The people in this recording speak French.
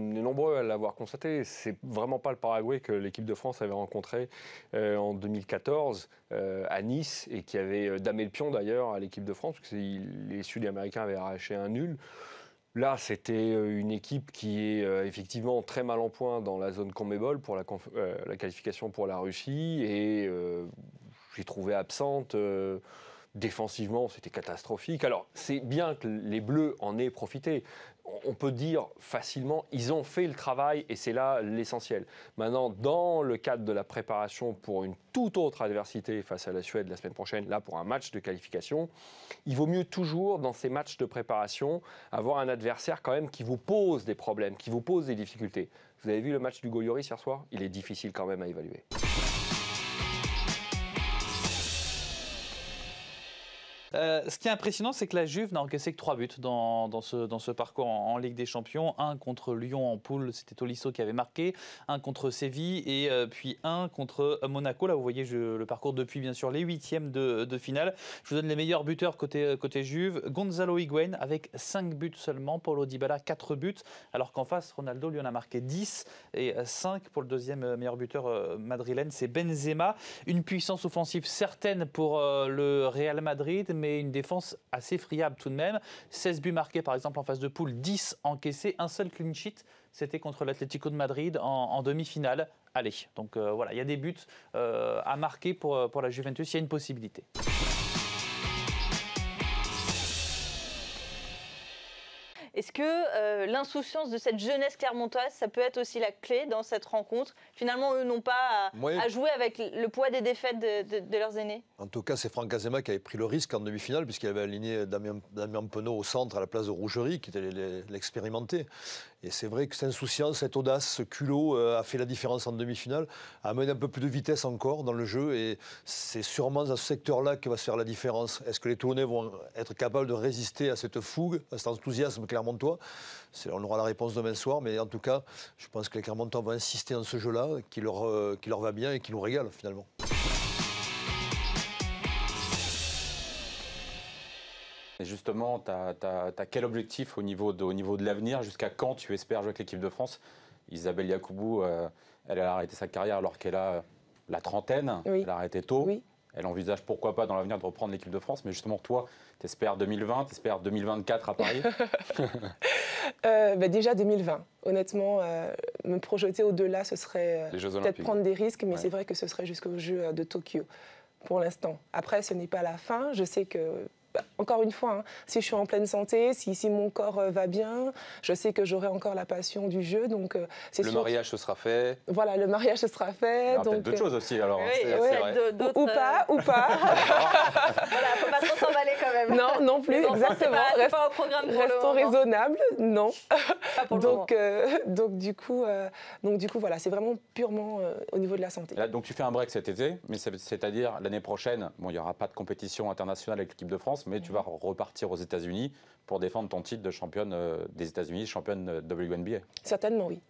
On est nombreux à l'avoir constaté. C'est vraiment pas le Paraguay que l'équipe de France avait rencontré en 2014 à Nice et qui avait damé le pion d'ailleurs à l'équipe de France, parce que les Sud-Américains avaient arraché un nul. Là, c'était une équipe qui est effectivement très mal en point dans la zone CONMEBOL pour la qualification pour la Russie et j'ai trouvé absente. Défensivement, c'était catastrophique. Alors, c'est bien que les Bleus en aient profité. On peut dire facilement, ils ont fait le travail et c'est là l'essentiel. Maintenant, dans le cadre de la préparation pour une toute autre adversité face à la Suède la semaine prochaine, là pour un match de qualification, il vaut mieux toujours, dans ces matchs de préparation, avoir un adversaire quand même qui vous pose des problèmes, qui vous pose des difficultés. Vous avez vu le match du Golioris hier soir ? Il est difficile quand même à évaluer. Ce qui est impressionnant, c'est que la Juve n'a encaissé que 3 buts dans ce parcours en Ligue des Champions. Un contre Lyon en poule, c'était Tolisso qui avait marqué. Un contre Séville et puis un contre Monaco. Là, vous voyez le parcours depuis, bien sûr, les huitièmes de finale. Je vous donne les meilleurs buteurs côté Juve. Gonzalo Higuaín avec 5 buts seulement. Paulo Dybala, 4 buts. Alors qu'en face, Ronaldo lui en a marqué 10 et 5 pour le deuxième meilleur buteur madrilène. C'est Benzema. Une puissance offensive certaine pour le Real Madrid, mais une défense assez friable tout de même. 16 buts marqués par exemple en phase de poule, 10 encaissés, un seul clean sheet, c'était contre l'Atlético de Madrid en demi-finale. Allez, donc voilà, il y a des buts à marquer pour la Juventus, il y a une possibilité. Est-ce que l'insouciance de cette jeunesse clermontoise, ça peut être aussi la clé dans cette rencontre? Finalement, eux n'ont pas à jouer avec le poids des défaites de leurs aînés. En tout cas, c'est Franck Azema qui avait pris le risque en demi-finale, puisqu'il avait aligné Damien Penaud au centre à la place de Rougerie, qui était l'expérimenté. Et c'est vrai que cette insouciance, cette audace, ce culot a fait la différence en demi-finale, a amené un peu plus de vitesse encore dans le jeu. Et c'est sûrement dans ce secteur-là que va se faire la différence. Est-ce que les Toulonnais vont être capables de résister à cette fougue, à cet enthousiasme clermontois? On aura la réponse demain soir, mais en tout cas, je pense que les Clermontois vont insister dans ce jeu-là, qui leur va bien et qui nous régale finalement. Et justement, tu as quel objectif au niveau de l'avenir? Jusqu'à quand tu espères jouer avec l'équipe de France? Isabelle Yacoubou, elle a arrêté sa carrière alors qu'elle a la trentaine. Oui. Elle a arrêté tôt. Oui. Elle envisage pourquoi pas dans l'avenir de reprendre l'équipe de France. Mais justement, toi, tu espères 2020, tu espères 2024 à Paris? Déjà 2020. Honnêtement, me projeter au-delà, ce serait peut-être prendre des risques, mais c'est vrai que ce serait jusqu'aux Jeux de Tokyo pour l'instant. Après, ce n'est pas la fin. Je sais que encore une fois, si je suis en pleine santé, si mon corps va bien, je sais que j'aurai encore la passion du jeu. Donc, c'est le mariage, ce sera fait. Voilà, le mariage, ce sera fait. Il y peut-être d'autres choses aussi, alors. Oui, c'est vrai. Ou pas. Voilà, faut pas trop s'emballer quand même. Non plus, bon, exactement. C'est pas au programme pour restons raisonnables, non. Donc du coup, voilà, c'est vraiment purement au niveau de la santé. Là, donc tu fais un break cet été, mais c'est-à-dire l'année prochaine, bon, il n'y aura pas de compétition internationale avec l'équipe de France, mais tu vas repartir aux États-Unis pour défendre ton titre de championne des États-Unis, championne WNBA. Certainement, oui.